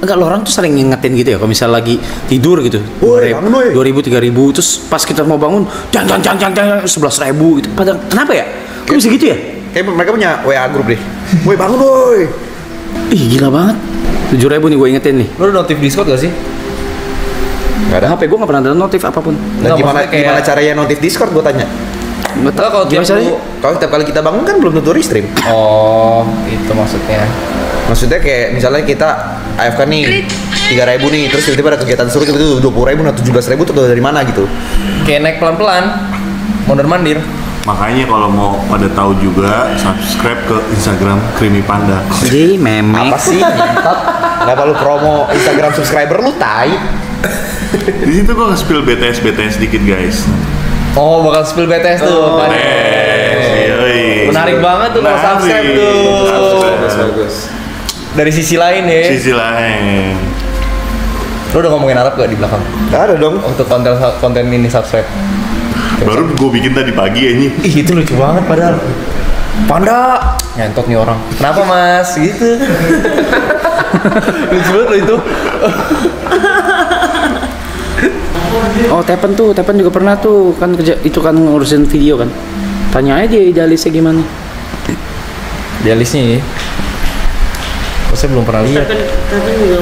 enggak, lo orang tuh saling ngingetin gitu ya kalau misal lagi tidur gitu. 2000, 3000 terus pas kita mau bangun jangan 11.000 gitu. Padahal kenapa ya? Kok bisa gitu ya? Kayak mereka punya WA grup deh. Woi bangun woi. Ih gila banget. 7.000 nih gue ingetin nih. Lu udah notif Discord gak sih? Gak ada. HP gue gak pernah ada notif apapun. Dan gimana caranya notif Discord gue tanya? Nggak tahu Kalau gimana caranya? Kalau setiap kali kita bangun kan belum tentu restream. Oh, itu maksudnya. Maksudnya kayak misalnya kita AFK nih 3.000 nih, terus tiba-tiba ada kegiatan seru tiba-tiba 20.000 atau 17.000 tuh dari mana gitu? Kayak naik pelan-pelan, mondar-mandir. Makanya kalau mau pada tahu juga subscribe ke Instagram Creamy Panda. Jadi memek. Apa sih? Kenapa lu promo Instagram subscriber lu tai? Di situ gua nge-spill BTS dikit guys. Oh, bakal spill BTS tuh. Menarik banget tuh kalau subscribe tuh. Bagus. Dari sisi lain ya. Sisi lain. Lu udah ngomongin Arab gak di belakang? Gak ada dong. Untuk konten ini subscribe. Baru gue bikin tadi pagi ya ini. Ih, itu lucu banget padahal. Panda, nyentot nih orang. Kenapa mas? Gitu. Lucu banget lo itu. Oh Tepen juga pernah tuh kan kerja itu kan ngurusin video kan. Tanya aja dia idealisnya gimana. Idealisnya ya. Saya belum pernah lihat.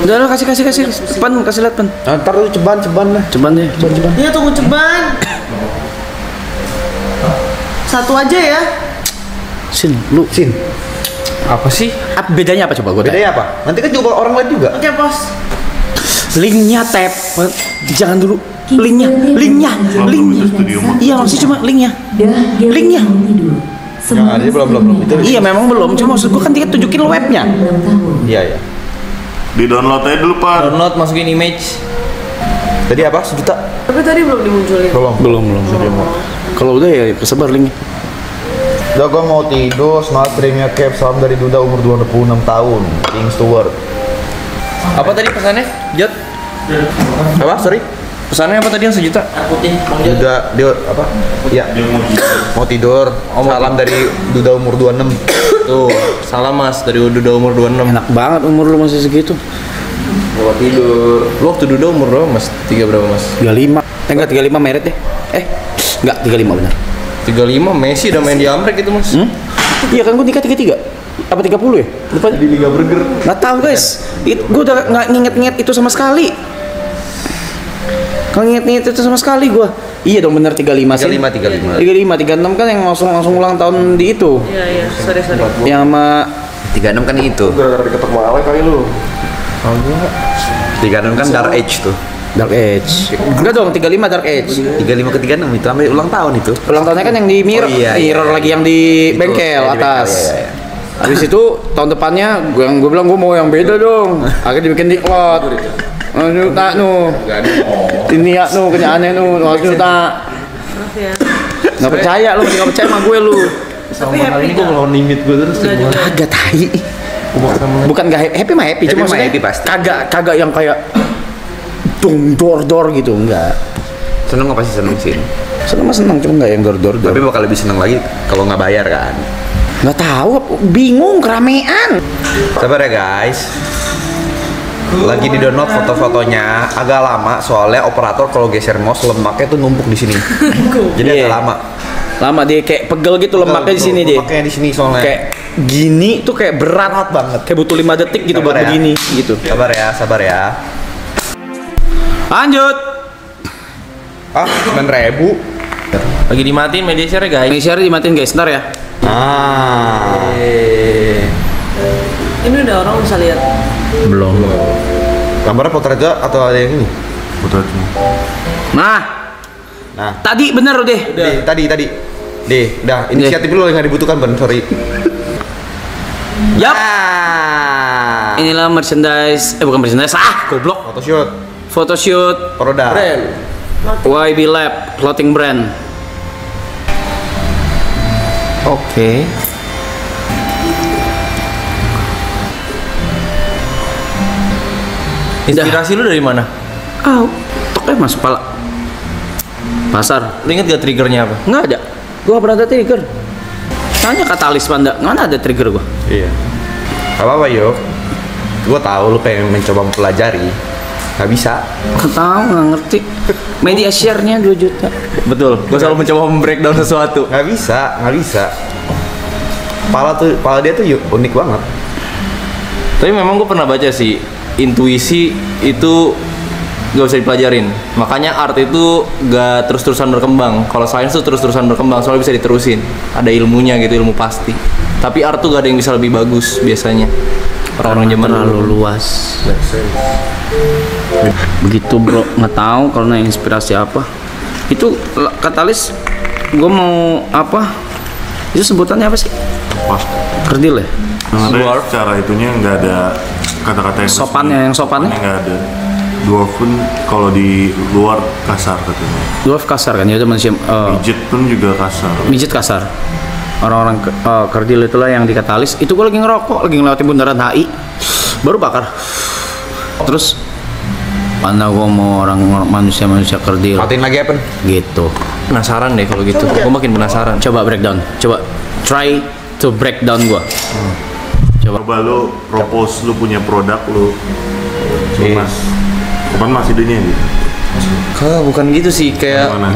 Udah lah kasih Pan kasih lihat Pan. Nah, ntar lu ceban lah. Ceban deh. Iya tunggu ceban. Satu aja ya. Sin. Apa sih? Bedanya apa coba gua tanya. Bedanya apa? Nanti kan coba orang lain juga. Oke bos. Linknya tap. Jangan dulu. Linknya. Iya maksudnya cuma linknya. Jangan, jadi belum. Itu Iya memang belum. Cuma maksud gua kan dia tunjukin webnya. Iya. Di download aja dulu Pak. Download, masukin image. Tadi apa? 1 juta? Tapi tadi belum dimunculin. Belum. Kalau udah ya kesebar linknya. Udah gua mau tidur, semangat streamnya Cap, salam dari Duda umur 26 tahun, King Stewart. Apa tadi pesannya? Jod? Apa? Sorry? Pesannya apa tadi yang 1 juta? Duda, dia apa? Iya. Mau tidur, salam dari Duda umur 26. Tuh, salam mas dari Duda umur 26. Enak banget umur lu masih segitu. Mau tidur. Lu waktu Duda umur berapa mas? 3 berapa mas? 35. Enggak 35 Maret deh. Enggak 35 benar. 35 Messi udah main di Amrek itu mas. Iya kan gua nikah 33. Apa 30 ya? Lupa Di Liga Burger. nggak tahu guys. Gue udah nggak nginget itu sama sekali. Kalau nginget itu sama sekali gue. Iya dong bener 35 sih. 35. 36 kan yang langsung ulang tahun di itu. Iya. Sorry. Yang sama 36 kan itu. Gara-gara diketok malah kali lu. 36 kan Dark Age tuh. Dark Age. Enggak dong 35 Dark Age. 35 ke 36 itu sampai ulang tahun itu. Ulang tahunnya kan yang di mirror, Oh, iya. lagi yang di Itu, bengkel yang di atas. bengkel, iya. Habis itu tahun depannya gue bilang gue mau yang beda dong. Akhirnya dibikin diklat. Anu tak nu. Ini ya nu kenyaannya nu. Anu tak. Maaf ya. Nggak percaya lu, nggak percaya sama gue lu. Tapi happy Ini gue ngelawan limit gue terus. Kagak tai. Bukan nggak happy mah happy, Happy cuma mah maksudnya happy pasti. kagak yang kayak dor gitu enggak. Seneng apa sih seneng sih? Seneng cuma nggak yang dor. Tapi bakal lebih seneng lagi kalau nggak bayar kan. Nggak tahu, bingung keramaian. Sabar ya guys. Lagi di download foto-fotonya agak lama soalnya operator kalau geser mouse lemaknya tuh numpuk di sini. Jadi Iya. agak lama. Lama dia kayak pegel gitu lemaknya di sini dia. Lemaknya di sini soalnya. Kayak gini tuh kayak berat banget. Kayak butuh 5 detik gitu Sabar buat ya. begini gitu. Sabar ya. Lanjut. 9.000. Lagi dimatiin media share guys. Ini share dimatiin guys, ntar ya. Ini udah orang bisa lihat. Belum. Gambarnya potret juga atau ada yang ini? Potretnya. Nah, tadi bener deh. Tadi. Deh, udah inisiatif lu yang nggak dibutuhkan, Ben. Sorry. Yap. Inilah merchandise, bukan merchandise, goblok. Photoshoot Produk. YB Lab clothing brand. Oke. Inspirasi lu dari mana? Toknya masuk pala. Pasar. Lu inget gak triggernya apa? Nggak ada. Gua nggak pernah ada trigger. Tanya katalis Panda, mana ada trigger gua? Iya. Apa yuk? Gue tahu lu pengen mencoba mempelajari, nggak bisa. Nggak tahu, nggak ngerti. Media share-nya 2 juta. Betul, gue selalu mencoba breakdown sesuatu. Nggak bisa. Pala dia tuh unik banget. Tapi memang gue pernah baca sih, intuisi itu gak usah dipelajarin. Makanya art itu gak terus-terusan berkembang. Kalau sains tuh terus-terusan berkembang, soalnya bisa diterusin. Ada ilmunya gitu, ilmu pasti. Tapi art tuh gak ada yang bisa lebih bagus biasanya. Orang-orang zaman Terlalu dulu. luas. Begitu bro, nggak tahu karena inspirasi apa. Itu katalis, gue mau apa? Itu sebutannya apa sih? Pas. Kerdil ya? Sebenarnya secara itunya nggak ada kata-kata yang Sopannya, yang sopannya? nggak ada. Dwarf pun kalau di luar kasar katanya. Dwarf kasar kan, ya itu manusia. Midget pun juga kasar. Midget kasar. Orang-orang kerdil itulah yang di katalis. Itu gue lagi ngerokok, lagi ngelewatin bundaran HI, baru bakar. Terus mana gue mau orang manusia kerdil Matiin lagi apa? gitu. Penasaran deh kalau gitu. Gue makin penasaran. Coba breakdown, coba try to breakdown gue. Coba lu propose lu punya produk lu. Mas. Kapan masih idenya gitu? Bukan gitu sih, kayak Gimana?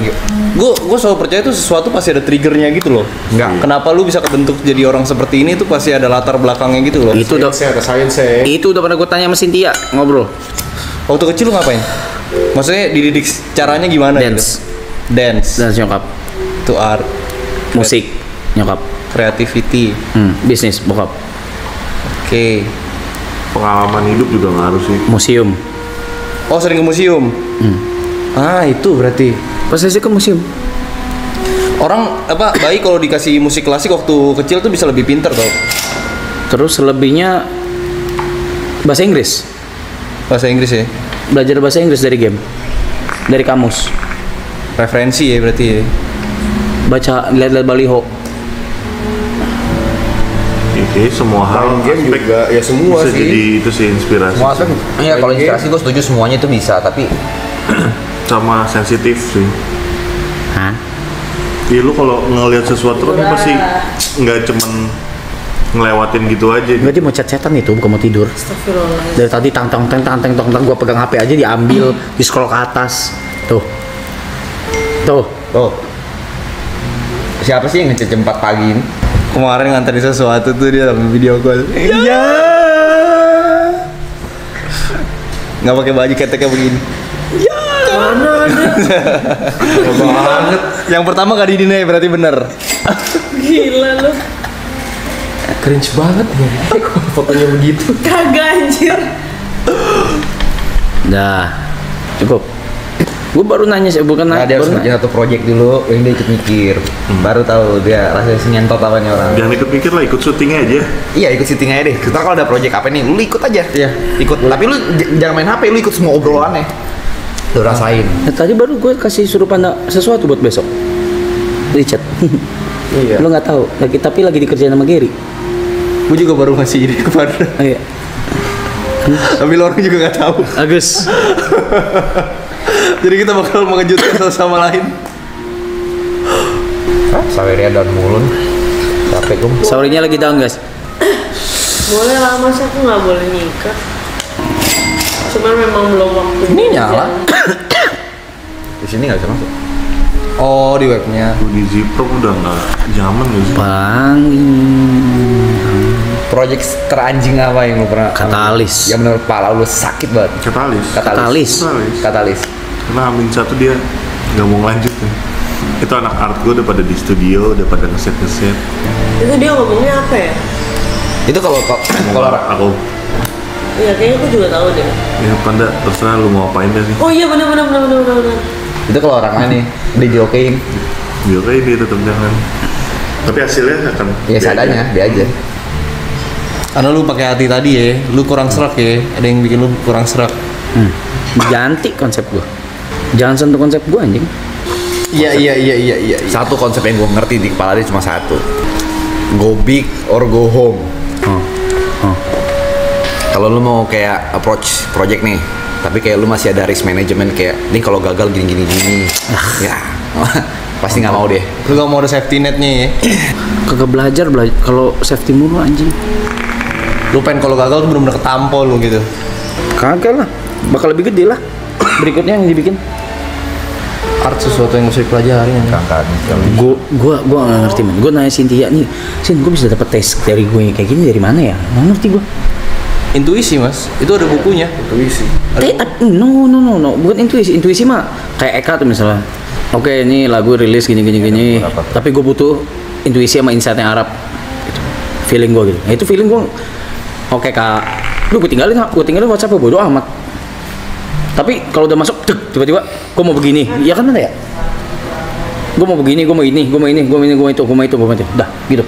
gue selalu percaya tuh sesuatu pasti ada triggernya gitu loh. Enggak. Kenapa lu bisa kebentuk jadi orang seperti ini tuh pasti ada latar belakangnya gitu loh. Itu udah, itu udah pernah gue tanya sama Cynthia ngobrol. Waktu kecil lu ngapain? Maksudnya dididik caranya gimana? Dance. Gitu? Dance. Dan nyokap, Itu art. musik, nyokap, Creativity. bisnis, bokap, Oke. Pengalaman hidup juga ngaruh sih. museum. Oh, sering ke museum. Ah, itu berarti. Pas saya ke museum, Orang bayi kalau dikasih musik klasik waktu kecil tuh bisa lebih pinter tau. terus selebihnya bahasa Inggris, Bahasa Inggris ya. belajar bahasa Inggris dari game, dari kamus, Referensi ya berarti ya. baca, lihat-lihat baliho. Oke, semua hal Main game aspek juga, ya semua bisa sih. jadi itu sih inspirasi. Semua kan? Iya, kalau inspirasi gue setuju semuanya itu bisa, tapi Sama sensitif sih. Hah? Iya, lu kalau ngelihat sesuatu kan pasti nggak cuman ngelewatin gitu aja. Enggak, dia mau chat-chatan itu, bukan mau tidur. Astagfirullah. Dari tadi tang gue pegang HP aja diambil, di scroll ke atas. Tuh. oh, siapa sih yang ngechat jam 4 pagi ini? Kemarin nganterin sesuatu tuh dia dalam video call. Iya. Nggak pakai baju keteknya begini. Mana ada? Banget. Yang pertama gak dinilai berarti bener. Gila lu. Cringe banget ya. Fotonya begitu. Kagak anjir. Dah. Cukup. Gue baru nanya sih, bukan Nah, nanya. dia harus baru ngerjain satu project dulu, yang dia ikut mikir. Baru tahu dia rasanya senyentot apanya orang. Jangan ikut mikir lah, ikut syuting aja. Iya, ikut syuting aja deh. Ntar kalau ada project apa nih, lu ikut aja. Iya. Ikut. Tapi lu jangan main HP, lu ikut semua obrolannya. Lu rasain. Nah, tadi baru gue kasih suruh panda sesuatu buat besok. Richard. Iya. Lo nggak tahu, tapi lagi dikerjain sama Gary. Gue juga baru ngasih ide kepada. Oh, iya. Tapi lo orang juga nggak tahu. Agus. Jadi kita bakal mengejutkan satu sama lain. Saweria dan mulun. Capek gue. Sorry-nya lagi down, guys. Boleh lah, masa aku nggak boleh nikah. Cuman memang belum waktunya. Ini nyala. Di sini nggak bisa masuk. Oh, di webnya. Di Zipro udah nggak zaman ya sih. Project teranjing apa yang lu pernah? Katalis. Yang menurut pala lu sakit banget. Katalis. Katalis. Karena Amin satu dia nggak mau lanjut nih. Itu anak art gue udah pada di studio, udah pada ngeset. Itu dia ngomongnya apa ya? Itu kalau Aku Iya, kayaknya aku juga tahu deh. ya Panda terserah lu mau apain dah sih. Oh iya, benar. itu kalau orang lain nih dijokein, Dia kayak dia tetap jangan. Tapi hasilnya akan ya seadanya dia aja. Karena lu pakai hati tadi ya, lu kurang serak ya. Ada yang bikin lu kurang serak. Ganti konsep gue. Jangan sentuh konsep gue anjing. Iya. Satu konsep yang gue ngerti di kepala dia cuma satu. Go big or go home. Kalau lu mau kayak approach project nih, tapi kayak lu masih ada risk management kayak ini kalau gagal gini, ya pasti nggak mau deh. Lu gak mau ada safety netnya ya. Kagak belajar kalau safety mulu anjing. Lu pengen kalau gagal tuh bener-bener ketampol lu gitu. Kagak lah, bakal lebih gede lah. Berikutnya yang dibikin. Art sesuatu yang harus dipelajari. Kakak. Gua nggak ngerti man. Gua nanya Cynthia nih, Sin, gua bisa dapat tes dari gue kayak gini dari mana ya? Nggak ngerti gua. Intuisi mas, itu ada bukunya. Intuisi. No, bukan intuisi mah kayak Eka tuh misalnya. Oke, ini lagu rilis gini. Tapi gue butuh intuisi sama insight yang Arab. Gitu. Feeling gue gitu. Nah, itu feeling gue. Oke kak, gue tinggalin WhatsApp bodo amat. Tapi kalau udah masuk, tiba-tiba gue mau begini, ya kan ada ya? Gue mau begini, gue mau ini, gue mau itu. Udah, gitu.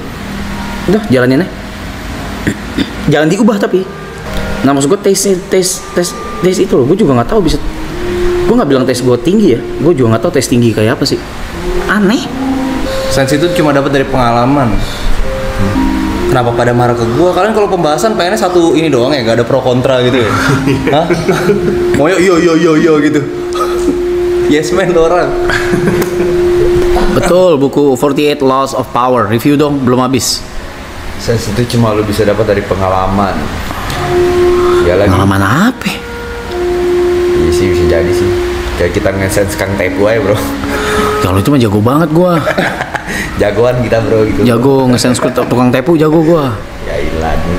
Udah, jalanin aja. Jangan diubah tapi. Nah maksud gue tes itu loh, gue juga nggak tahu bisa. Gue nggak bilang tes gue tinggi ya, gue juga nggak tahu tes tinggi kayak apa sih. Aneh. Sains itu cuma dapat dari pengalaman. Kenapa pada marah ke gue? Kalian kalau pembahasan pengennya satu ini doang ya, gak ada pro kontra gitu ya? Hah? Mau yo gitu. Yes man orang. Betul, buku 48 Laws of Power, review dong, belum habis. Sense itu cuma lu bisa dapat dari pengalaman. Ya lagi. Pengalaman apa? Iya sih, bisa jadi sih. Kayak kita nge-sense Kang Tepu aja bro. Kalau itu mah jago banget gua. Jagoan kita bro gitu. Jago nge-sense tukang tepu jago gua. Ya ilah nih.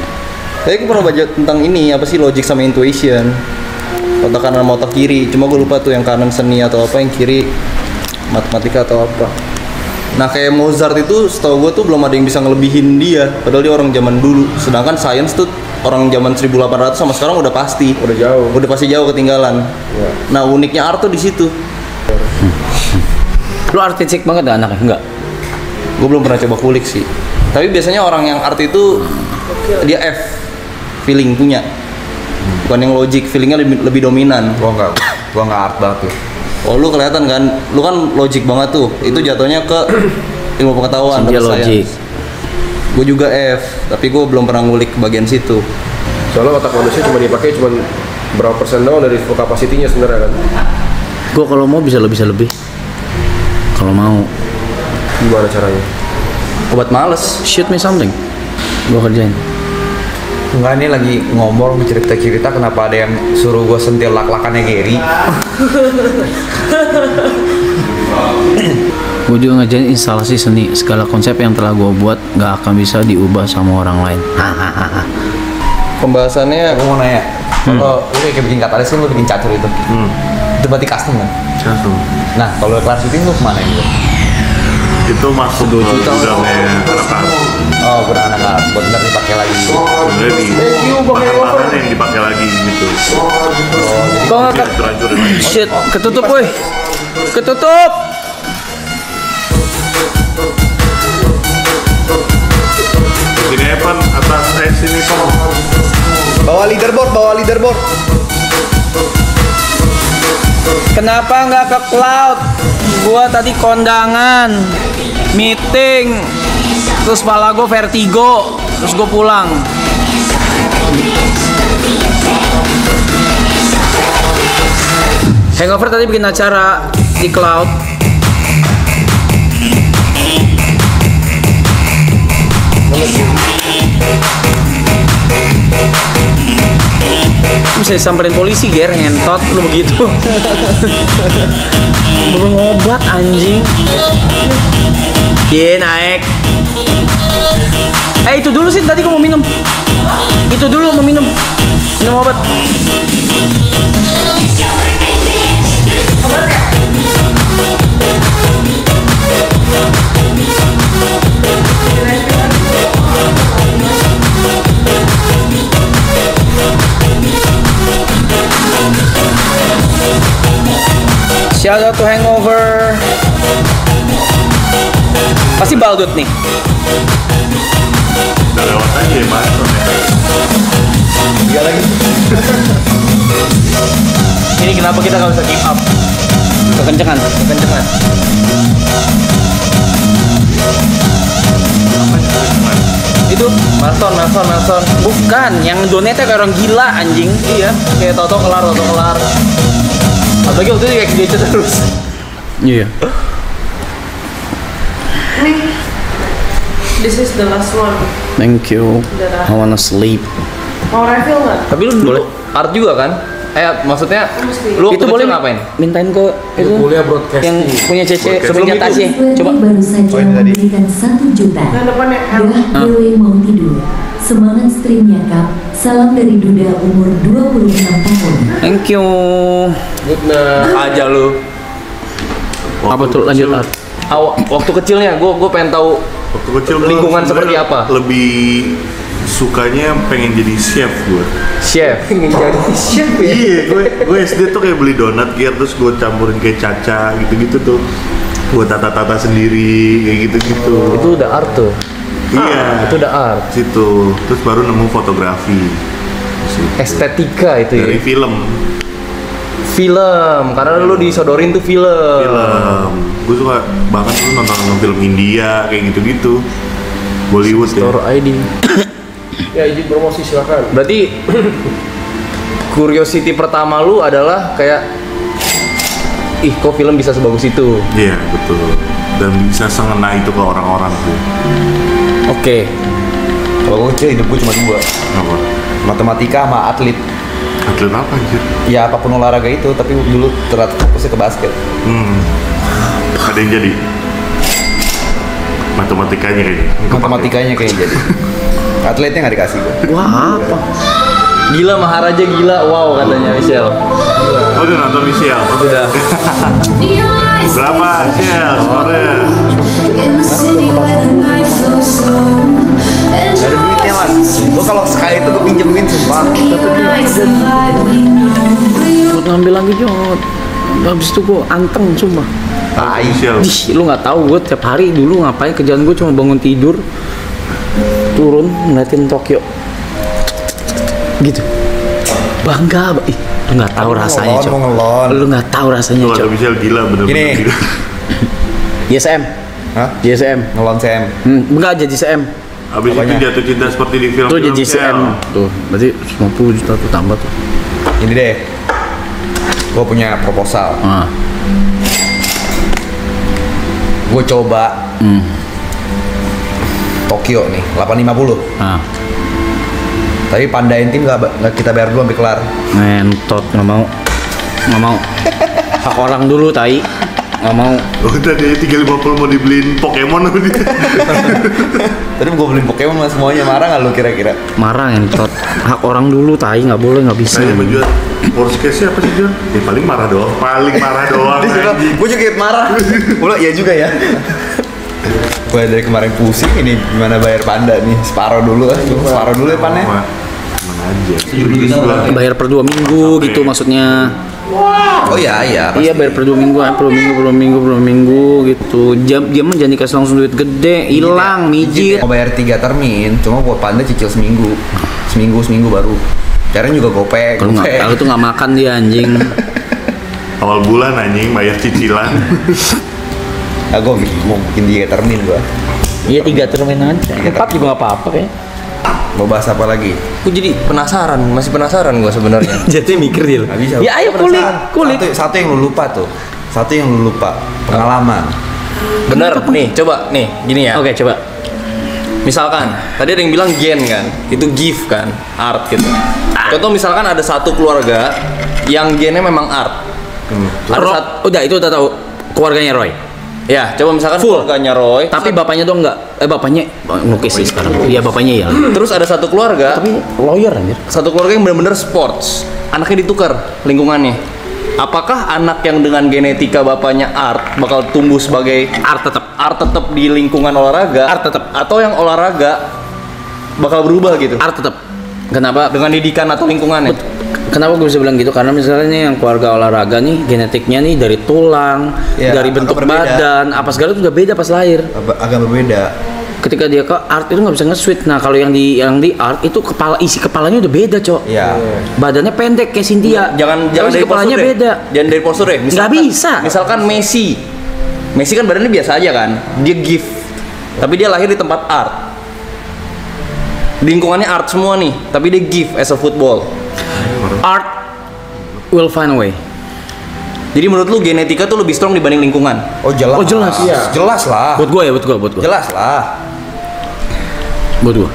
Tapi aku pernah baca tentang ini, apa sih logic sama intuition. Otak kanan sama otak kiri. Cuma gue lupa tuh yang kanan seni atau apa, yang kiri matematika atau apa. Nah kayak Mozart itu setahu gue tuh belum ada yang bisa ngelebihin dia. Padahal dia orang zaman dulu. Sedangkan sains tuh orang zaman 1800 sama sekarang udah pasti. Udah jauh. Udah pasti jauh ketinggalan. Ya. Nah uniknya art tuh di situ. Lu artistik banget dah anaknya? Enggak? Gue belum pernah coba kulik sih. Tapi biasanya orang yang art itu dia F, feeling punya. Bukan yang logic, feelingnya lebih dominan. Gua nggak art banget tuh. Oh lu kelihatan kan, lu kan logic banget tuh. Itu jatuhnya ke ilmu pengetahuan. Dia logic. Gue juga F, tapi gue belum pernah ngulik bagian situ. Soalnya otak manusia cuma dipakai cuma berapa persen doang dari full kapasitinya sebenarnya kan. Gua kalau mau bisa lebih. Kalau mau. Gimana caranya? Obat males. Shoot me something. Gua kerjain. Enggak, ini lagi ngomong cerita-cerita kenapa ada yang suruh gue sentil lak-lakannya Gary. Gue juga ngajarin instalasi seni. Segala konsep yang telah gue buat gak akan bisa diubah sama orang lain. Pembahasannya Aku mau nanya, kalau lu kayak bikin katalis kan lu bikin catur itu. Itu berarti custom kan? Satu. Nah, kalau kelas syuting lu kemana itu? Itu masuk ke gudangnya anak-anak. Oh, gudang anak-anak, buat ntar dipakai lagi. Sebenarnya di bahan-bahan yang dipakai lagi gitu. Kok nggak Terhancurin lagi. Shit, ketutup woi. Ketutup. Sini Evan, atas sini Pak. Bawa leaderboard. Kenapa nggak ke cloud? Gua tadi kondangan, meeting, terus kepala gua vertigo, terus gua pulang. Hangover tadi bikin acara di cloud. Bisa disamperin polisi, Ger, ngentot lu begitu. Belum obat anjing. Iya, naik. Itu dulu sih, tadi gua mau minum. Itu dulu mau minum. Minum obat. Shout out to Hangover. Pasti baldut nih. Udah lewat aja ya Mas. Enggak lagi. ini kenapa kita nggak bisa give up? Kekencengan. Itu maraton. Bukan, yang donate kayak orang gila anjing. Iya, kayak toto kelar. Apalagi waktu itu XDC terus. Iya. This is the last one. Thank you. I wanna sleep. Mau refill nggak? Tapi lu dulu art juga kan? Maksudnya lu waktu Itu boleh kecil ngapain? mintain ke itu Kuliah broadcasting. yang punya Cece Broadcasting. sebelum Tasya. Coba. baru saja memberikan 1 juta. Yang depannya L. Dewi mau tidur. Semangat streamnya Kak. Salam dari Duda umur 26 tahun. Thank you. Good night. Aja lu. Apa tuh lanjut art? Waktu kecilnya gue pengen tahu Waktu kecil gua lingkungan sebenarnya seperti apa? Lebih sukanya pengen jadi chef gue. chef. Jadi chef ya. Iya, gue SD tuh kayak beli donat gitu, terus gue campurin kayak caca gitu-gitu tuh. Gue tata-tata sendiri kayak gitu-gitu. Itu udah art tuh. Iya. Itu udah art. Situ, terus baru nemu fotografi. Di situ. Estetika itu ya. Dari film. Film, karena lu disodorin tuh film. Film. Gue suka bahkan dulu nonton film India kayak gitu-gitu. Bollywood ya. Store ID. Ya izin promosi silakan. Berarti curiosity pertama lu adalah kayak ih kok film bisa sebagus itu. Iya, betul. Dan bisa sengena itu ke orang-orang tuh. Oke. Kalau gue kecil hidup gue cuma 2. Apa? Matematika sama atlet. Atlet apa anjir? Ya apapun olahraga itu, tapi dulu ternyata fokusnya ke basket. Ada yang jadi? Matematikanya kayaknya. Matematikanya kayaknya jadi. Atletnya nggak dikasih gue. Wah, apa? Gila Maharaja gila, wow katanya Michelle. Oh, udah nonton Michelle? Udah. Berapa Michelle skornya? Gak ada duitnya mas. Gue kalau sekali itu gue pinjemin sumpah. Buat ngambil lagi Jod. Habis itu gue anteng sumpah. Michelle. Dih, lu nggak tahu gue tiap hari dulu ngapain, kerjaan gue cuma bangun tidur, turun ngeliatin Tokyo, gitu. Bangga, ih, lu nggak tahu rasanya, Cok. Ngelon. Lu nggak tahu rasanya, Tuh ada Cok. Michelle gila bener-bener Gini. gila. JSM, Hah? JSM. Ngelon CM. Enggak jadi CM. Abis Apanya? itu jatuh cinta seperti di film. Tuh jadi CM. Tuh, berarti 50 juta tuh tambah tuh. Ini deh. Gue punya proposal. Nah, Gue coba Tokyo nih 850. nah, Tapi pandain tim nggak kita bayar dulu sampai kelar. ngentot nggak mau, nggak mau. Hak orang dulu, tai. Nggak mau. Oh, tadi 350 mau dibeliin Pokemon apa dia? Tadi gue beliin Pokemon mas semuanya, marah nggak lu kira-kira? Marah ngentot. Hak orang dulu, tai. Nggak boleh, nggak bisa. Saya menjual worst case-nya apa sih Jun? Ya paling marah doang. Paling marah doang. anjing. Gue juga marah. Udah ya juga ya. Gue dari kemarin pusing ini gimana bayar panda nih, separuh dulu kan, separuh dulu ya pannya. Mana aja. Serius gua. Bayar per 2 minggu gitu maksudnya. Oh iya Iya, bayar per 2 minggu, per 2 minggu gitu. Dia mah jangan dikasih langsung duit gede, hilang, mijit. Mau bayar 3 termin, cuma buat panda cicil seminggu baru. Caranya juga gopek. Kalau nggak, kalau tuh nggak makan dia anjing. Awal bulan anjing bayar cicilan. Nah, gue mau bikin 3 termin gue. Iya 3 termin aja. 4 juga nggak apa-apa kayak. Mau bahas apa lagi? Gue jadi masih penasaran gue sebenarnya. Jadi mikir dia. Nggak bisa. Ya ayo kulik. Satu yang lu lupa tuh. Satu yang lu lupa. Pengalaman. Bener nih, coba nih, gini ya. Oke, coba. Misalkan tadi ada yang bilang gen kan, itu gift kan, art gitu. Contoh misalkan ada satu keluarga yang gennya memang art. Udah itu udah tahu keluarganya Roy. Ya, coba misalkan Full. keluarganya Roy, Tapi bapaknya tuh enggak. Bapaknya ngelukis sih sekarang. Iya, bapaknya ya. terus ada satu keluarga, Tapi lawyer anjir. satu keluarga yang benar-benar sports, anaknya ditukar lingkungannya. Apakah anak yang dengan genetika bapaknya art bakal tumbuh sebagai Art tetap. di lingkungan olahraga? Art tetap. Atau yang olahraga bakal berubah gitu Art tetap. Kenapa? dengan didikan atau lingkungannya? Kenapa gue bisa bilang gitu? Karena misalnya yang keluarga olahraga nih genetiknya nih dari tulang, Ya, dari bentuk agak berbeda. badan, apa segala itu udah beda pas lahir. Agak berbeda. Ketika dia ke art itu nggak bisa nge-switch. Nah kalau yang di art itu isi kepalanya udah beda, Cok. Iya. Badannya pendek kayak Cynthia. Jangan Tapi dari kepalanya postur deh. beda. Jangan dari postur deh. Nggak bisa. Misalkan Messi kan badannya biasa aja kan. Dia gift. Tapi dia lahir di tempat art. Di lingkungannya art semua nih, tapi dia gift as a football. Art will find a way. Jadi menurut lu genetika tuh lebih strong dibanding lingkungan? Oh jelas. Oh, jelas. Iya. Jelas lah. Buat gue ya, buat gue. Jelas lah. Buat gue.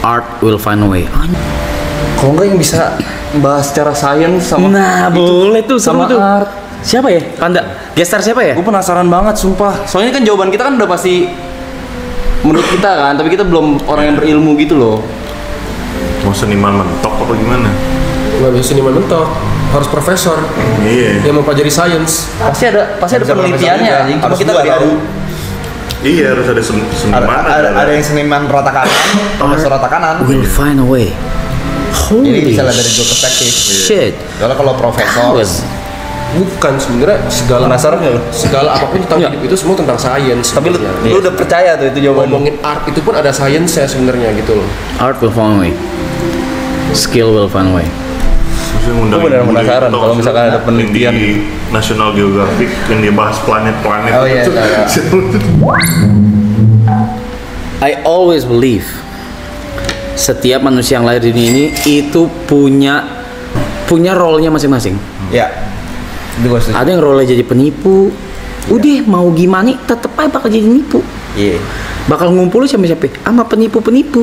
Art will find a way. Kalau enggak yang bisa bahas secara sains sama Nah, boleh tuh sama seru tuh. art. Siapa ya? Panda. Gestar siapa ya? Gue penasaran banget sumpah. Soalnya kan jawaban kita kan udah pasti menurut kita kan, tapi kita belum orang yang berilmu gitu loh. Mau seniman mentok apa gimana? Nggak bisa seniman mentok, harus profesor Iya. yang mempelajari sains. Pasti ada Bisa penelitiannya profesor anjing. juga. Cuma Harus kita dua nggak tahu. Iya, harus ada seniman. Ada yang seniman rata kanan, profesor rata kanan. Will find a way. Holy Jadi bisa lihat dari dua perspektif. shit. Soalnya kalau profesor, Bukan sebenarnya Penasaran nggak lu? segala apapun tentang Nggak. hidup itu semua tentang sains. Tapi lu, sebenarnya. lu udah percaya tuh itu jawaban. Ngomongin art itu pun ada sainsnya sebenarnya gitu loh. Art will find a way. Skill will find a way. Terus yang ngundang Gua beneran Ibu penasaran Dewi, kalau tau misalkan nggak? ada penelitian. Yang di National Geographic yang dia bahas planet-planet. Oh iya, itu. I always believe setiap manusia yang lahir di dunia ini itu punya role-nya masing-masing. ya, itu gue setuju. Ada yang role jadi penipu. Udah mau gimana tetep aja bakal jadi nipu. Iya. Bakal ngumpul sama siapa? Sama penipu-penipu.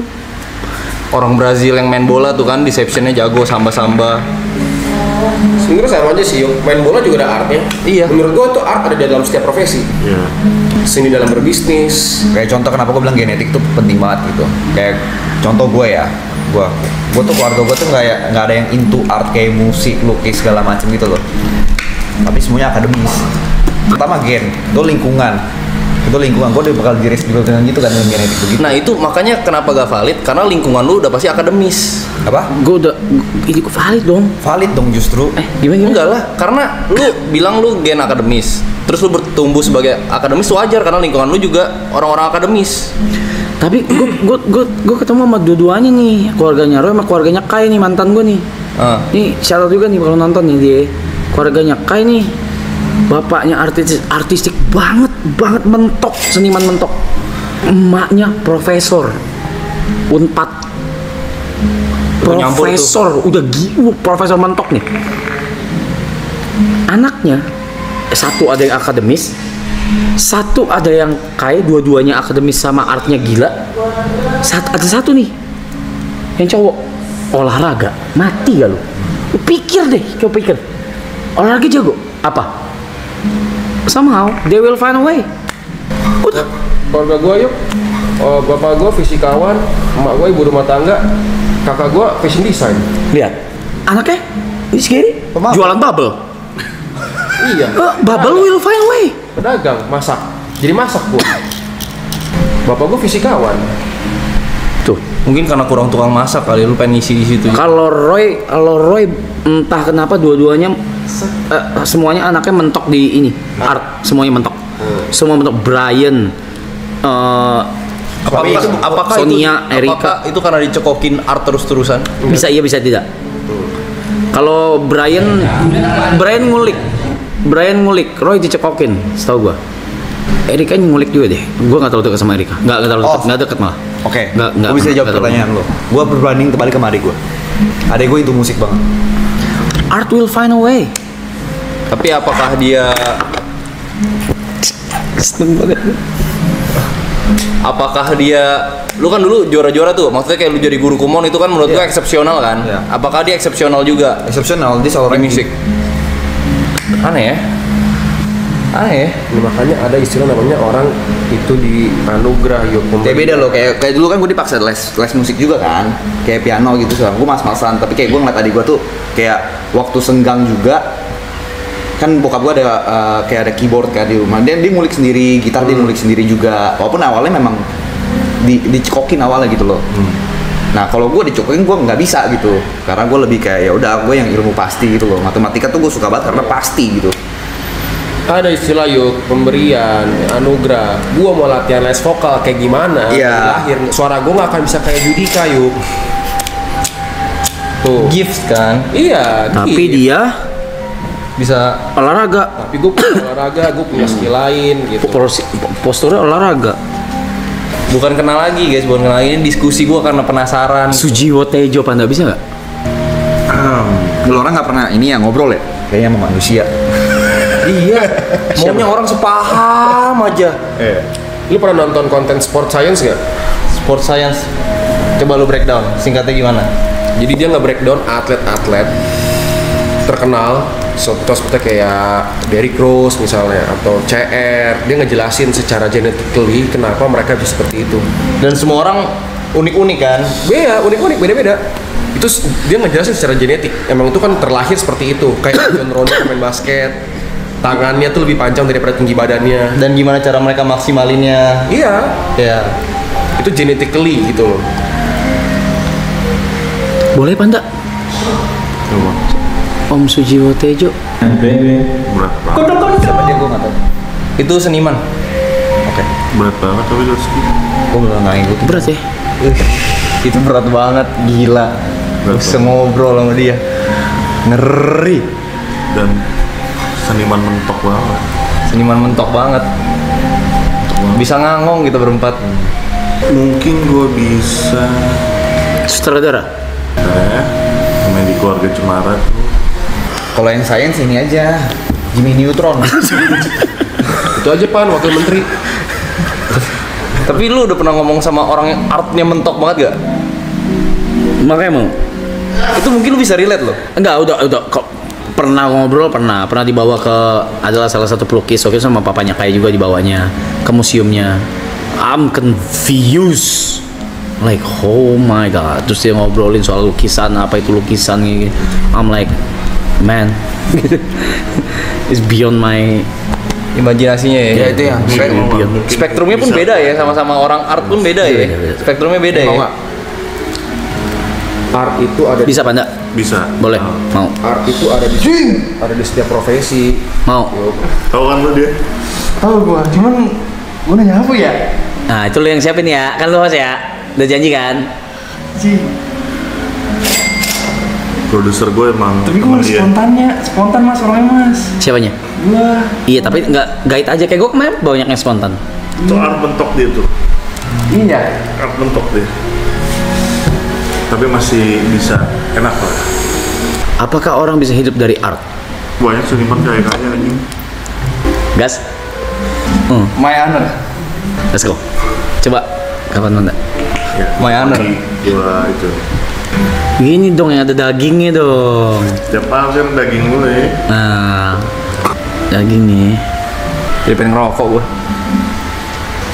Orang Brazil yang main bola tuh kan deceptionnya jago samba-samba. Sebenarnya sama aja sih, yuk. Main bola juga ada artnya. Iya. Menurut gua tuh art ada di dalam setiap profesi. Iya. Seni dalam berbisnis. Kayak contoh kenapa gue bilang genetik tuh penting banget gitu. Kayak contoh gue ya, gue tuh keluarga gue tuh nggak ada yang into art kayak musik, lukis segala macem gitu loh. Tapi semuanya akademis. Pertama itu lingkungan. Itu lingkungan gue udah bakal diris juga dengan gitu kan dengan genetik begitu. Nah itu makanya kenapa gak valid? Karena lingkungan lu udah pasti akademis. Apa? Gue udah ini valid dong. Valid dong justru. Gimana? Enggak lah, karena lu bilang lu gen akademis. Terus lu bertumbuh sebagai akademis wajar karena lingkungan lu juga orang-orang akademis. Tapi gue ketemu sama dua-duanya nih, keluarganya Roy sama keluarganya Kai nih, mantan gue nih. Nih shout out juga nih kalau nonton nih dia. Keluarganya Kai nih. Bapaknya artistik banget mentok, seniman mentok. Emaknya profesor Unpad. Nyampur Profesor, udah profesor mentok nih. Anaknya satu ada yang akademis, satu ada yang kayak dua-duanya akademis sama artnya gila. Ada satu nih yang cowok olahraga, mati gak lu? Lu pikir deh, coba pikir. Olahraga jago, apa? Somehow they will find a way. Udah. Keluarga gua yuk, bapak gua fisikawan, emak gua ibu rumah tangga, kakak gua fashion design. Lihat, anaknya ini segini jualan bubble. Iya. Bubble will find a way. Pedagang, masak. Jadi masak gua. Bapak gua fisikawan. Tuh. Mungkin karena kurang tukang masak kali lu pengen isi di situ. Kalau Roy entah kenapa dua-duanya semuanya anaknya mentok di ini art, semuanya mentok. Semua mentok. Brian, Apakah Sonia, itu, Erika. apakah itu karena dicekokin art terus-terusan? Bisa iya bisa tidak. Kalau Brian ngulik, Roy dicekokin, setahu gua. Erika ngulik juga deh. Gua nggak terlalu dekat sama Erika. Nggak terlalu dekat, nggak dekat malah. Oke, Nggak, gue bisa jawab nggak terlalu. pertanyaan lo. Gue berbanding terbalik sama adik gue. Adik gue itu musik banget. Art will find a way. Tapi apakah dia lu kan dulu juara-juara tuh, maksudnya kayak lu jadi guru kumon itu kan menurut gua eksepsional kan? Iya. Apakah dia eksepsional juga Exceptional, dia di selalu musik? Aneh ya? Nah, makanya ada istilah namanya orang itu di anugerah yuk. Kayak beda loh, kayak dulu kan gue dipaksa les musik juga kan, kayak piano gitu sih. Gue mas-masan, tapi kayak gue ngeliat adik gue tuh kayak waktu senggang juga. Kan bokap gue ada kayak ada keyboard kayak di rumah, dan dia ngulik sendiri, gitar dia ngulik sendiri juga. Walaupun awalnya memang dicekokin awalnya gitu loh. Nah kalau gue dicokokin gue nggak bisa gitu, karena gue lebih kayak ya udah gue yang ilmu pasti gitu loh. Matematika tuh gue suka banget karena pasti gitu. Ada istilah yuk pemberian anugerah. Gua mau latihan les vokal kayak gimana? Iya. Lahir suara gua nggak akan bisa kayak Judika yuk. Tuh. Gifts kan? Iya. Tapi gift. dia Bisa olahraga. Tapi gua punya olahraga, gua punya skill lain gitu. Posturnya olahraga. bukan kenal lagi guys, bukan kenal lagi, ini diskusi gua karena penasaran. Sujiwo Tejo Panda bisa nggak? Lu orang nggak pernah ini ya ngobrol ya? Kayaknya sama manusia. Iya. Maunya orang sepaham aja. Lu pernah nonton konten sport science gak? Sport science. Coba lu breakdown, singkatnya gimana? Jadi dia nge-breakdown atlet-atlet terkenal, contoh seperti kayak Derrick Rose misalnya atau CR. Dia ngejelasin secara genetically kenapa mereka bisa seperti itu. Dan semua orang unik-unik kan. Beda, unik-unik, beda-beda. Itu dia ngejelasin secara genetik. Emang itu kan terlahir seperti itu. Kayak John Ronnie pemain basket, tangannya tuh lebih panjang daripada tinggi badannya. Dan gimana cara mereka maksimalinnya? Iya, Ya. itu genetically gitu loh. Boleh Pak Nda? Coba. Om Sujiwo Tejo. Berat banget. Siapa dia gue nggak tahu. Itu seniman. Oke. Berat banget tapi harus gitu. Gue belum nggak ngikutin. Berat ya? Itu berat banget, gila. Berat Bisa ngobrol sama dia. Ngeri. Dan seniman mentok banget. Seniman mentok banget. Bisa ngangong kita berempat. Mungkin gue bisa Sutradara. main di Keluarga Cemara tuh. Kalau yang sains ini aja, Jimmy Neutron. Itu aja Pan, wakil menteri. Tapi lu udah pernah ngomong sama orang yang artnya mentok banget gak? Makanya mau. Itu mungkin lu bisa relate loh. Enggak, udah kok pernah ngobrol, pernah dibawa ke adalah salah satu pelukis oke sama papanya kayak juga dibawanya ke museumnya. I'm confused. Like oh my god. Terus dia ngobrolin soal lukisan, apa itu lukisan gitu. I'm like man. It's beyond my Imajinasinya ya. Ya itu ya. Spektrumnya pun beda ya, sama-sama orang art pun beda ya. Spektrumnya beda Mau ya. nggak? Art itu ada bisa Pak Nda? Bisa. Boleh. Mau. Art itu ada di setiap profesi. Mau. Tahu kan lu dia? Tahu gua, cuman gua nanya apa ya? Nah, itu lu yang siapin ya. Kan lu host ya. Udah janji kan? Produser gue emang. Tapi gua harus spontan mas orangnya mas. Siapanya? Gua. Iya, tapi nggak guide aja kayak gue kemarin banyak yang spontan. Itu art mentok dia tuh. Iya. Art mentok dia. Tapi masih bisa enak lah. Apakah orang bisa hidup dari art? Banyak seniman kaya anjing. Gas? My honor. Let's go. Coba, kapan Nanda? Ya, My honor. Gua itu. Gini dong yang ada dagingnya dong. Tiap malam kan daging mulu ya. Nah, daging nih. Jadi pengen ngerokok gua.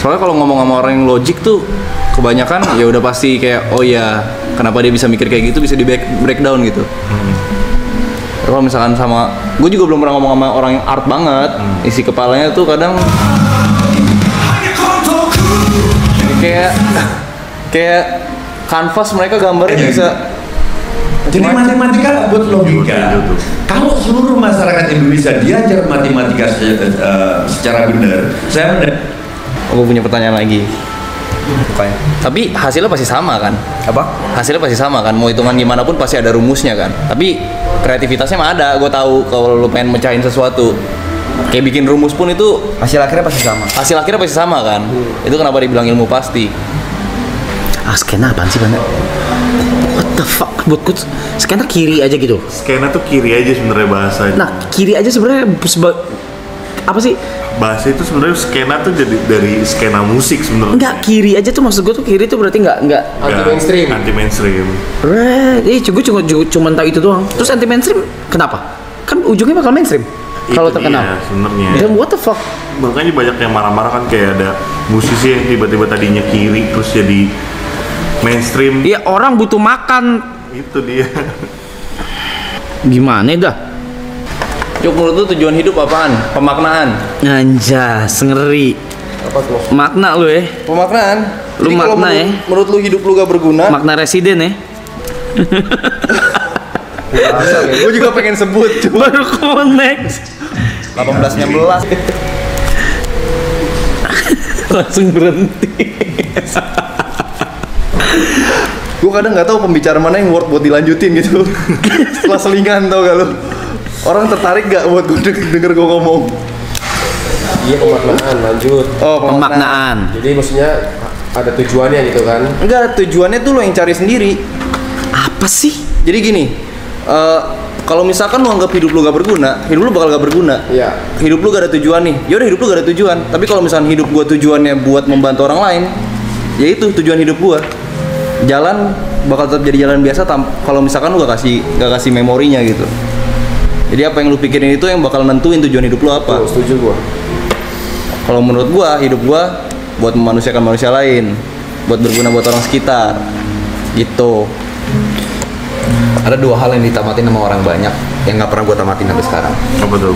Soalnya kalau ngomong sama orang yang logik tuh kebanyakan ya udah pasti kayak oh ya kenapa dia bisa mikir kayak gitu, bisa di breakdown gitu. Kalau misalkan sama gue juga belum pernah ngomong sama orang yang art banget, isi kepalanya tuh kadang kayak kanvas mereka gambarnya bisa. Jadi matematika buat logika. Kalau seluruh masyarakat Indonesia diajar matematika secara benar, saya Gue punya pertanyaan lagi. Tapi hasilnya pasti sama kan? Apa? Hasilnya pasti sama kan? Mau hitungan gimana pun pasti ada rumusnya kan? Tapi kreativitasnya mah ada. Gue tahu kalau lu pengen mecahin sesuatu, kayak bikin rumus pun itu Hasil akhirnya pasti sama. hasil akhirnya pasti sama kan? Itu kenapa dibilang ilmu pasti? Skena apaan sih Banda? What the fuck? Buatku skena kiri aja gitu. Skena tuh kiri aja sebenarnya bahasanya. Nah, kiri aja sebenarnya apa sih? Bahasa itu sebenarnya skena tuh jadi dari skena musik sebenarnya. Enggak, kiri aja tuh maksud gue tuh kiri tuh berarti enggak Anti mainstream. Anti mainstream. gue cuma tahu itu doang. Terus anti mainstream kenapa? Kan ujungnya bakal mainstream kalau terkenal. Iya sebenarnya. Dan what the fuck? Makanya banyak yang marah-marah kan kayak ada musisi yang tiba-tiba tadinya kiri terus jadi mainstream. Iya, orang butuh makan. Itu dia. Gimana dah? Cuk, menurut lu tujuan hidup apaan? Pemaknaan. Anjas, ngeri. Apa tuh? Makna lu ya. Pemaknaan. Lu Jadi kalau makna ya? menurut lu hidup lu gak berguna. Makna residen ya. Gue juga pengen sebut. Baru connect. 18-19. Langsung berhenti. Gue kadang nggak tahu pembicara mana yang worth buat dilanjutin gitu. Setelah selingan tau gak lu? Orang tertarik gak buat gue denger gue ngomong? Iya, pemaknaan, lanjut. Oh, Pemaknaan. Jadi maksudnya ada tujuannya gitu kan? Enggak, tujuannya tuh lo yang cari sendiri. Apa sih? Jadi gini, kalau misalkan lu anggap hidup lu gak berguna, hidup lu bakal gak berguna. Iya. Hidup lu gak ada tujuan nih, yaudah hidup lu gak ada tujuan. Tapi kalau misalkan hidup gua tujuannya buat membantu orang lain, ya itu tujuan hidup gua. jalan bakal tetap jadi jalan biasa kalau misalkan lu gak kasih memorinya gitu. Jadi apa yang lu pikirin itu yang bakal nentuin tujuan hidup lu apa. Setuju gua. Kalau menurut gua, hidup gua buat memanusiakan manusia lain, buat berguna buat orang sekitar gitu. Ada 2 hal yang ditamatin sama orang banyak yang nggak pernah gue tamatin sampai sekarang. Apa tuh?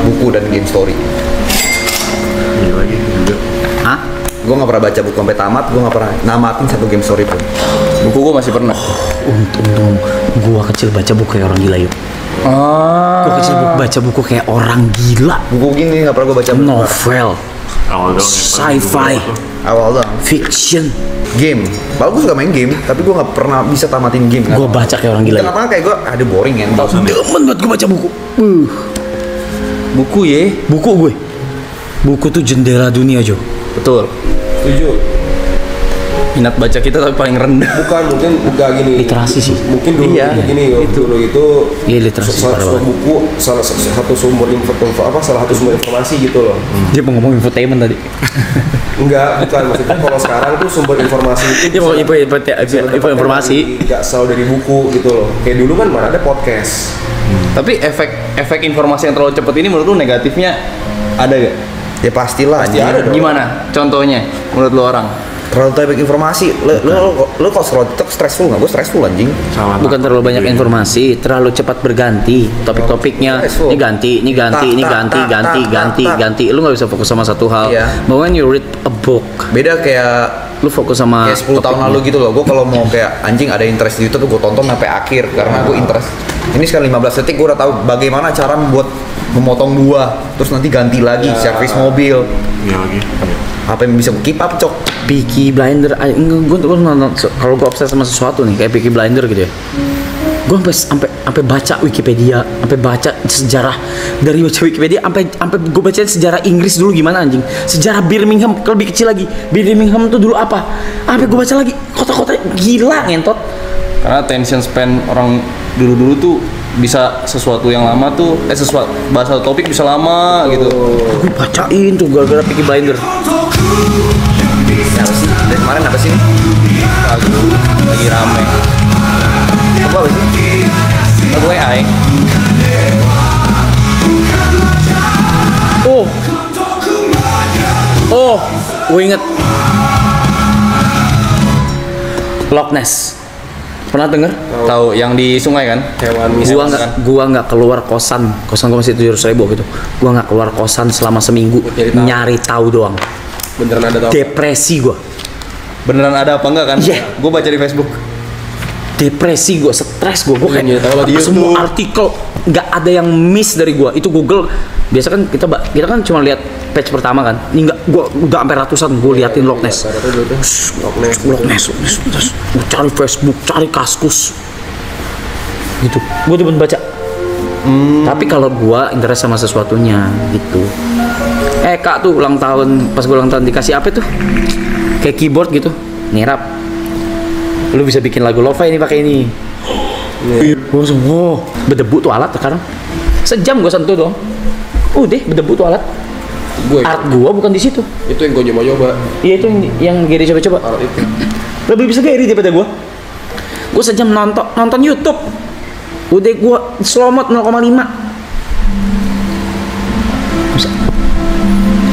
Buku dan game story. Iya lagi juga. Hah? Gue nggak pernah baca buku sampai tamat, gue nggak pernah namatin satu game story pun. Buku gua masih pernah. Untung gua kecil baca buku kayak orang gila yuk. Gua kecil baca buku kayak orang gila. Buku gini nggak pernah gue baca. Novel, Awal dong. sci-fi, Awal dong. fiction. Game. Padahal gue suka main game, tapi gue nggak pernah bisa tamatin game. Gua baca kayak orang gila. Kenapa kayak gue ada boring ya? Demen banget gua baca buku. Buku ya. Buku gue. Buku tuh jendela dunia, Jo. Betul. Setuju. Minat baca kita tapi paling rendah. Bukan, mungkin enggak gini. Literasi sih. Mungkin dulu Iya, gini, dulu itu Iya, literasi parah banget. buku salah satu sumber informasi gitu loh. Dia mau ngomong infotainment tadi. Enggak, bukan, maksudnya kalau sekarang tuh sumber informasi itu Dia mau info informasi. enggak selalu dari buku gitu loh. Kayak dulu kan mana ada podcast. Tapi efek informasi yang terlalu cepat ini menurut lu negatifnya ada gak? Ya pastilah. Pasti anjing. ada dong. Gimana? Contohnya menurut lu orang? Terlalu banyak informasi. Lu kalau scroll TikTok stressful nggak? Gue stressful anjing. Salah. Bukan terlalu banyak informasi, terlalu cepat berganti topik-topiknya. Ini ganti. Lu nggak bisa fokus sama satu hal. Iya. But when you read a book, Beda kayak lu fokus sama kayak 10 tahun topiknya. lalu gitu loh. Gue kalau mau kayak anjing ada interest di YouTube, gue tonton sampai akhir karena gue interest. Ini sekarang 15 detik gue udah tahu bagaimana cara membuat memotong buah, terus nanti ganti lagi servis mobil. Iya lagi. Apa yang bisa gue keep up, Cok? Peaky Blinder, gue nonton kalau gue obses sama sesuatu nih kayak Peaky Blinder gitu ya. Gue sampai baca Wikipedia, sampai baca sejarah dari baca Wikipedia, sampai gue bacain sejarah Inggris dulu gimana anjing, sejarah Birmingham lebih kecil lagi. Birmingham tuh dulu apa? Sampai gue baca lagi kota-kota gila ngentot. Karena attention span orang dulu-dulu tuh bisa sesuatu yang lama tuh sesuatu bahasa topik bisa lama gitu. Gue bacain tuh gara-gara Peaky Blinder. Apa sih? Dari kemarin apa sih? Lagu lagi rame. Apa sih? Lagu AI. Gue inget Loch Ness. Pernah denger? Tahu yang di sungai kan? Hewan Gua nggak keluar kosan gua masih 700.000 gitu. Gua nggak keluar kosan selama seminggu, nyari tahu doang. beneran ada tau. Depresi gua. Beneran ada apa enggak kan? Iya. Gue baca di Facebook. Depresi gua, stres gua kayak Iya, tahu lah di semua YouTube. artikel nggak ada yang miss dari gua. Itu Google biasa kan kita kan cuma lihat page pertama kan. Ini gua udah sampai ratusan gua liatin Loch Ness. Loch Ness. Terus gua cari Facebook, cari Kaskus. Gitu. Gua demen baca. Tapi kalau gua interest sama sesuatunya gitu. Kak tuh ulang tahun, pas gua ulang tahun dikasih apa tuh? Kayak keyboard gitu. Nirap. Lu bisa bikin lagu lo-fi ini pakai ini. Gua langsung, wow, berdebu tuh alat sekarang. Sejam gua sentuh dong. Udah berdebu tuh alat. Art gua bukan di situ. Itu yang gue coba-coba. Iya itu yang Gary coba-coba. Alat itu. Lebih bisa Gary daripada gua. Gua sejam nonton YouTube. Udah gua slow mode 0,5.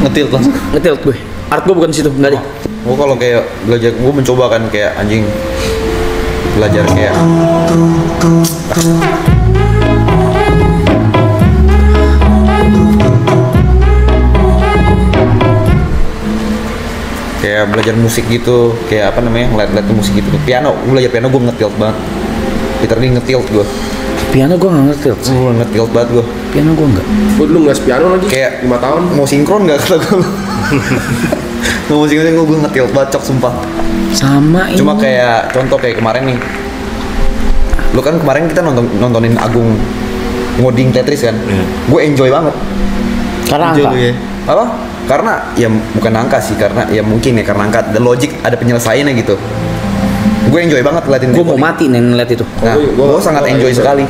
Ngetilt langsung. Ngetilt gue. Art gua bukan di situ, enggak deh. Gue kalau kayak belajar, gue mencoba kan kayak anjing belajar kayak belajar musik gitu, kayak apa namanya, ngeliat musik gitu. Piano, gue belajar piano, gue ngetilt banget. Literally ngetilt gue. Piano gua nggak ngetilt. Ngetilt banget gue. Piano gua enggak. Gue dulu nggak piano lagi. Kayak 5 tahun. mau sinkron nggak kata gue. Mau sinkron gue ngetilt banget, cok sumpah. Sama ini. Cuma kayak contoh kayak kemarin nih. Lu kan kemarin kita nontonin Agung ngoding Tetris kan. Gue enjoy banget. karena Enjoy angka. gue ya. Apa? Karena ya bukan angka sih, karena ya mungkin ya karena angka dan logic ada penyelesaiannya gitu. Gue enjoy banget ngeliatin Gue dia mau coding. mati nih ngeliat itu. Nah, gue sangat enjoy sekali.